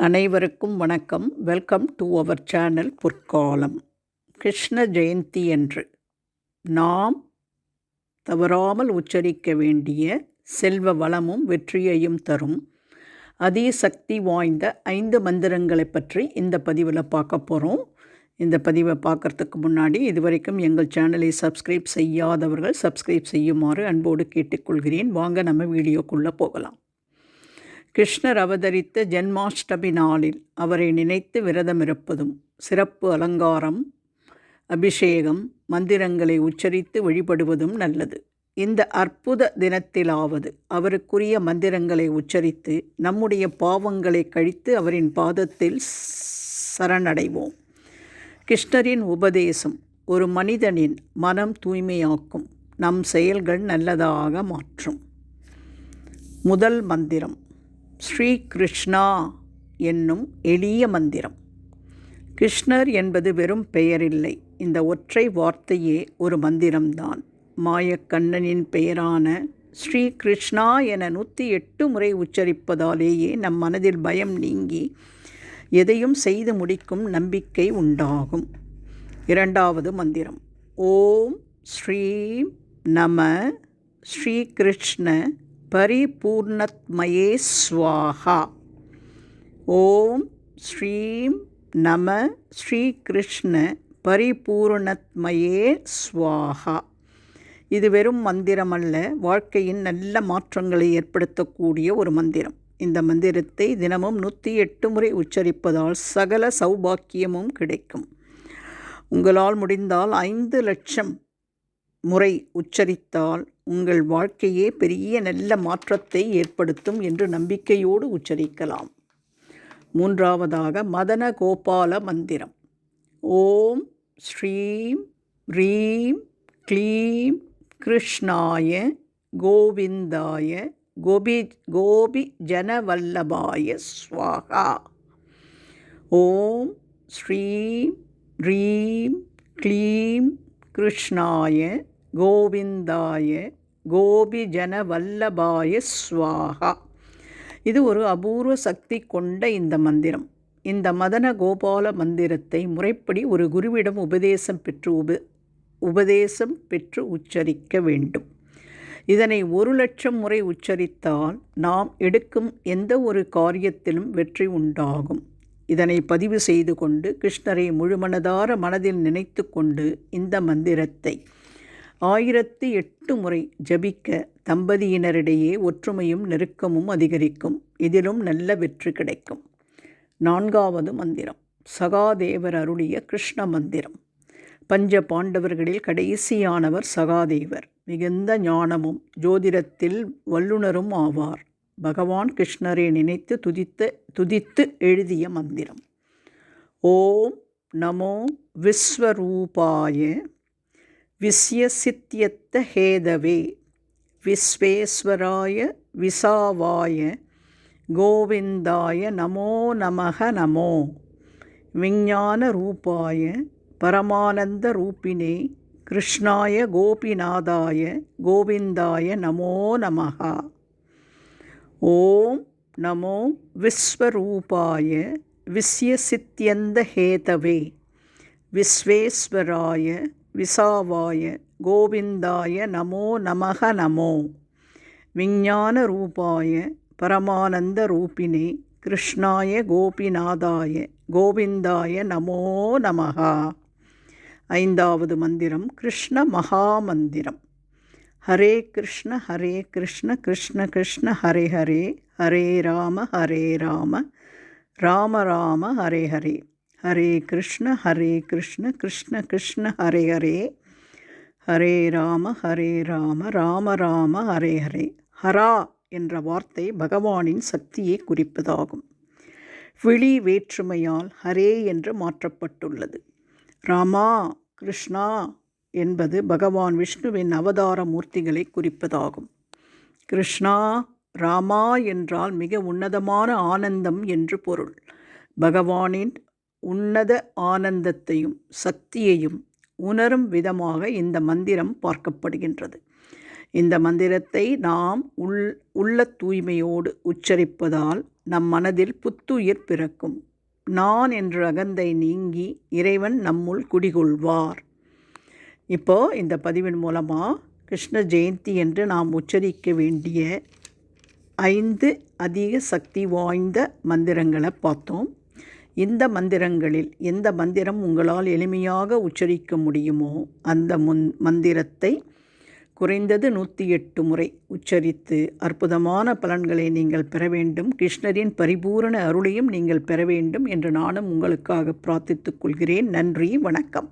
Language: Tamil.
அனைவருக்கும் வணக்கம். வெல்கம் டு அவர் சேனல் பொற்காலம். கிருஷ்ண ஜெயந்தி என்று நாம் தவறாமல் உச்சரிக்க வேண்டிய செல்வ வளமும் வெற்றியையும் தரும் அதிசக்தி வாய்ந்த 5 மந்திரங்களை பற்றி இந்த பதிவில் பார்க்க போகிறோம். இந்த பதிவை பார்க்குறதுக்கு முன்னாடி இதுவரைக்கும் எங்கள் சேனலை சப்ஸ்கிரைப் செய்யாதவர்கள் சப்ஸ்கிரைப் செய்யுமாறு அன்போடு கேட்டுக்கொள்கிறேன். வாங்க நம்ம வீடியோக்குள்ளே போகலாம். கிருஷ்ணர் அவதரித்த ஜென்மாஷ்டமி நாளில் அவரை நினைத்து விரதமிருப்பதும் சிறப்பு அலங்காரம், அபிஷேகம், மந்திரங்களை உச்சரித்து வழிபடுவதும் நல்லது. இந்த அற்புத தினத்திலாவது அவருக்குரிய மந்திரங்களை உச்சரித்து நம்முடைய பாவங்களை கழித்து அவரின் பாதத்தில் சரணடைவோம். கிருஷ்ணரின் உபதேசம் ஒரு மனிதனின் மனம் தூய்மையாக்கும், நம் செயல்கள் நல்லதாக மாற்றும். முதல் மந்திரம் ஸ்ரீ கிருஷ்ணா என்னும் எளிய மந்திரம். கிருஷ்ணர் என்பது வெறும் பெயரில்லை, இந்த ஒற்றை வார்த்தையே ஒரு மந்திரம்தான். மாயக்கண்ணனின் பெயரான ஸ்ரீ கிருஷ்ணா என 108 முறை உச்சரிப்பதாலேயே நம் மனதில் பயம் நீங்கி எதையும் செய்து முடிக்கும் நம்பிக்கை உண்டாகும். இரண்டாவது மந்திரம் ஓம் ஸ்ரீம் நம ஸ்ரீ கிருஷ்ண பரிபூர்ணத்மயே ஸ்வாஹா. ஓம் ஸ்ரீம் நம ஸ்ரீ கிருஷ்ண பரிபூர்ணத்மயே ஸ்வாஹா. இது வெறும் மந்திரமல்ல, வாழ்க்கையின் நல்ல மாற்றங்களை ஏற்படுத்தக்கூடிய ஒரு மந்திரம். இந்த மந்திரத்தை தினமும் 108 முறை உச்சரிப்பதால் சகல சௌபாக்கியமும் கிடைக்கும். உங்களால் முடிந்தால் 5 லட்சம் முறை உச்சரித்தால் உங்கள் வாழ்க்கையே பெரிய நல்ல மாற்றத்தை ஏற்படுத்தும் என்று நம்பிக்கையோடு உச்சரிக்கலாம். மூன்றாவதாக மதன கோபால மந்திரம். ஓம் ஸ்ரீம் ரீம் க்ளீம் கிருஷ்ணாய கோவிந்தாய கோபி ஜனவல்லபாய ஸ்வாஹா. ஓம் ஸ்ரீம் ரீம் க்ளீம் கிருஷ்ணாய கோவிந்தாய கோபி ஜனவல்லபாய ஸ்வாஹா. இது ஒரு அபூர்வ சக்தி கொண்ட இந்த மந்திரம். இந்த மதன கோபால மந்திரத்தை முறைப்படி ஒரு குருவிடம் உபதேசம் பெற்று உச்சரிக்க வேண்டும். இதனை 1 லட்சம் முறை உச்சரித்தால் நாம் எடுக்கும் எந்த ஒரு காரியத்திலும் வெற்றி உண்டாகும். இதனை பதிவு செய்து கொண்டு கிருஷ்ணரை முழுமனதார மனதில் நினைத்து கொண்டு இந்த மந்திரத்தை 1008 முறை ஜபிக்க தம்பதியினரிடையே ஒற்றுமையும் நெருக்கமும் அதிகரிக்கும். இதிலும் நல்ல வெற்றி கிடைக்கும். நான்காவது மந்திரம் சகாதேவர் அருளிய கிருஷ்ண மந்திரம். பஞ்ச பாண்டவர்களில் கடைசியானவர் சகாதேவர். மிகுந்த ஞானமும் ஜோதிடத்தில் வல்லுனரும் ஆவார். பகவான் கிருஷ்ணரை நினைத்து துதித்து எழுதிய மந்திரம். ஓம் நமோ விஸ்வரூபாய விஸ்யசித்யத்த ஹேதவே விஸ்வேஸ்வராய விசாவாய கோவிந்தாய நமோ நமக நமோ விஞ்ஞான ரூபாய பரமானந்த ரூபினே கிருஷ்ணாய கோபிநாதாய கோவிந்தாய நமோ நமஹா. ஓம் நமோ விஸ்வரூபாய விஸ்யசித்யந்த ஹேதவே விஸ்வேஸ்வராய விசாவாய கோவிந்தாய நமோ நமக நமோ விஞ்ஞான ரூபாய பரமானந்த ரூபினே கிருஷ்ணாய கோபிநாதாய கோவிந்தாய நமோ நமஹா. ஐந்தாவது மந்திரம் கிருஷ்ண மகாமந்திரம். ஹரே கிருஷ்ண கிருஷ்ண கிருஷ்ண ஹரே ஹரே, ஹரே ராம ராம ராம ஹரே ஹரே, ஹரே கிருஷ்ண கிருஷ்ண கிருஷ்ண ஹரே ஹரே, ஹரே ராம ராம ராம ஹரே ஹரே. ஹரா என்ற வார்த்தை பகவானின் சக்தியை குறிப்பதாகும். விழி வேற்றுமையால் ஹரே என்று மாற்றப்பட்டுள்ளது. ராமா கிருஷ்ணா என்பது பகவான் விஷ்ணுவின் அவதார மூர்த்திகளை குறிப்பதாகும். கிருஷ்ணா ராமா என்றால் மிக உன்னதமான ஆனந்தம் என்று பொருள். பகவானின் உன்னத ஆனந்தத்தையும் சக்தியையும் உணரும் விதமாக இந்த மந்திரம் பார்க்கப்படுகின்றது. இந்த மந்திரத்தை நாம் உள்ள தூய்மையோடு உச்சரிப்பதால் நம் மனதில் புத்துயிர் பிறக்கும். நான் என்ற அகந்தை நீங்கி இறைவன் நம்முள் குடிகொள்வார். இப்போது இந்த பதிவின் மூலமாக கிருஷ்ண ஜெயந்தி என்று நாம் உச்சரிக்க வேண்டிய 5 அதிக சக்தி வாய்ந்த மந்திரங்களை பார்த்தோம். இந்த மந்திரங்களில் எந்த மந்திரம் உங்களால் எளிமையாக உச்சரிக்க முடியுமோ அந்த மந்திரத்தை குறைந்தது 108 முறை உச்சரித்து அற்புதமான பலன்களை நீங்கள் பெற வேண்டும். கிருஷ்ணரின் பரிபூரண அருளையும் நீங்கள் பெற வேண்டும் என்று நானும் உங்களுக்காக பிரார்த்தித்துக் கொள்கிறேன். நன்றி, வணக்கம்.